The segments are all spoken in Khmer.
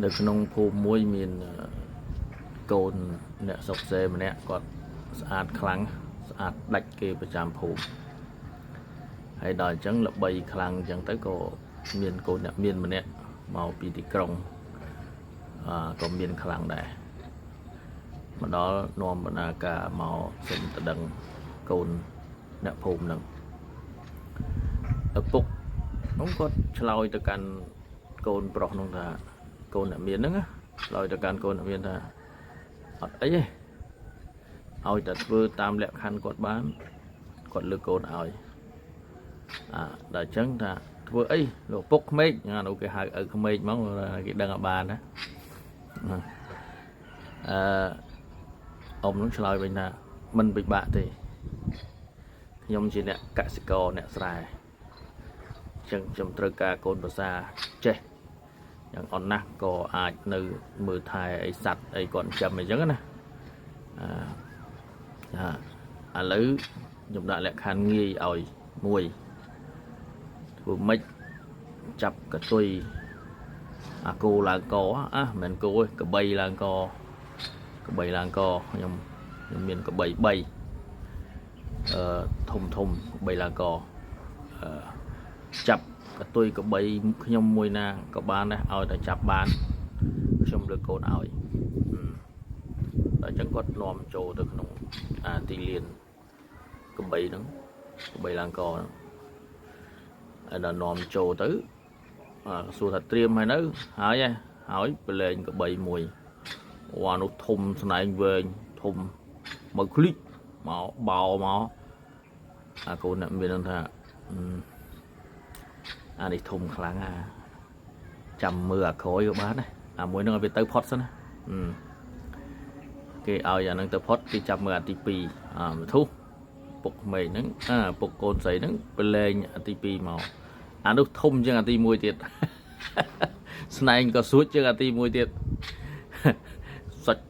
នៅក្នុងភូមិមួយមានកូនអ្នកសុកសេម្នាក់គាត់ស្អាតខ្លាំងស្អាតដាច់គេប្រចាំភូមិហើយដល់អញ្ចឹងល្បីខ្លាំងអញ្ចឹងទៅក៏មានកូនអ្នកមានម្នាក់មកពីទីក្រុងក៏មានខ្លាំងដែរមកដល់នាំបណ្ណាការមកសុំទៅដឹងកូនអ្នកភូមិហ្នឹងឪពុកនោះគាត់ឆ្លើយទៅកាន់កូនប្រុសនោះថាកូនអ្នកមានហ្នឹងឆ្លើយទៅកាន់កូនអ្នកមានថាអត់អីទេឲ្យតែធ្វើតាមលក្ខខណ្ឌគាត់បានគាត់លើកកូនឲ្យដល់អញ្ចឹងថាធ្វើអីលោកពុកក្មេកនោះគេហៅឪក្មេកមកគេដឹងឲ្យបានណាអ៊ំនោះឆ្លើយវិញថាមិនពិបាកទេខ្ញុំជាអ្នកកសិករអ្នកស្រែអញ្ចឹងខ្ញុំត្រូវការកូនប្រសាចេះយ៉ាងអន់ណាស់ក៏អាចនៅមើលថែអីសัตว์អីគាត់ចិញ្ចឹមអីចឹងណាឥឡូវខ្ញុំដាក់លក្ខខណ្ឌងាយឲ្យមួយធ្វើម៉េចចាប់កតុយអាគោឡើងកមិនមែនគោទេកបីឡើងកខ្ញុំមានកបី3ធំកបីឡើងកចាប់កតុយកបីខ្ញុំមួយណាក៏បានដែរឲ្យតែចាប់បានខ្ញុំលើកកូនឲ្យដល់អញ្ចឹងគាត់នាំចូលទៅក្នុងទីលានកបីហ្នឹងកបីឡើងកហ្នឹងហើយដល់នាំចូលទៅសួរថាត្រៀមហើយនៅហើយប្រឡែងកបីមួយនោះធំស្នែងវែងធំមកឃ្លីកមកបោមកកូនអ្នកមាននឹងថានេះធំខ្លាំងចាំមើលអាក្រោយក៏បានដែរមួយនឹងឲ្យវាទៅផុតសិនណាគេឲ្យអានឹងទៅផុតគេចាប់មើលអាទី2មធុពុកក្មេងហ្នឹងពុកកូនស្រីហ្នឹងប្រឡែងអាទី2មកនោះធំជាងអាទី1ទៀតស្នែងក៏ស្រួចជាងអាទី1ទៀតសាច់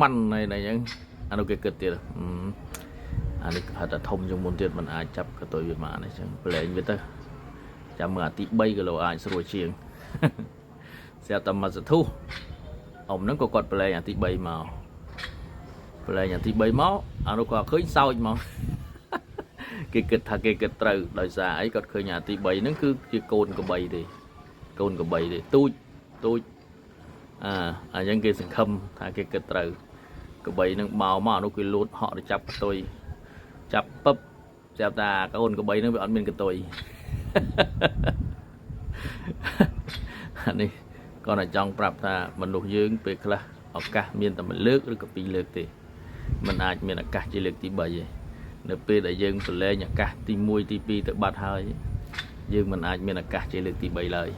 ម៉ាន់ណៃអញ្ចឹងនោះគេគិតទៀតនេះហៅថាធំជាងមុនទៀតมันអាចចាប់កតុយវាមកអញ្ចឹងប្រឡែងវាទៅចាំមើលអាទី3គីឡូអាចស្រួលជាងស្រាប់តែមកសធុអ៊ំហ្នឹងក៏គាត់ប្រឡែងអាទី3មកប្រឡែងអាទី3មកនោះគាត់ឃើញសោចមកគេគិតថាគេគិតត្រូវដោយសារអីគាត់ឃើញអាទី3ហ្នឹងគឺជាកូនកបីទេទូចអញ្ចឹងគេសង្ឃឹមថាគេគិតត្រូវកបីហ្នឹងមកនោះគេលូតហក់ទៅចាប់កតុយចាប់ពឹបចាប់តាកូនកបីហ្នឹងវាអត់មានកតុយនេះគាត់តែចង់ប្រាប់ថាមនុស្សយើងពេលខ្លះឱកាសមានតែ1លើកឬក៏2លើកទេมันអាចមានឱកាសជាលើកទី3ទេនៅពេលដែលយើងប្រឡែងឱកាសទី1ទី2ទៅបាត់ហើយយើងមិនអាចមានឱកាសជាលើកទី3ឡើយ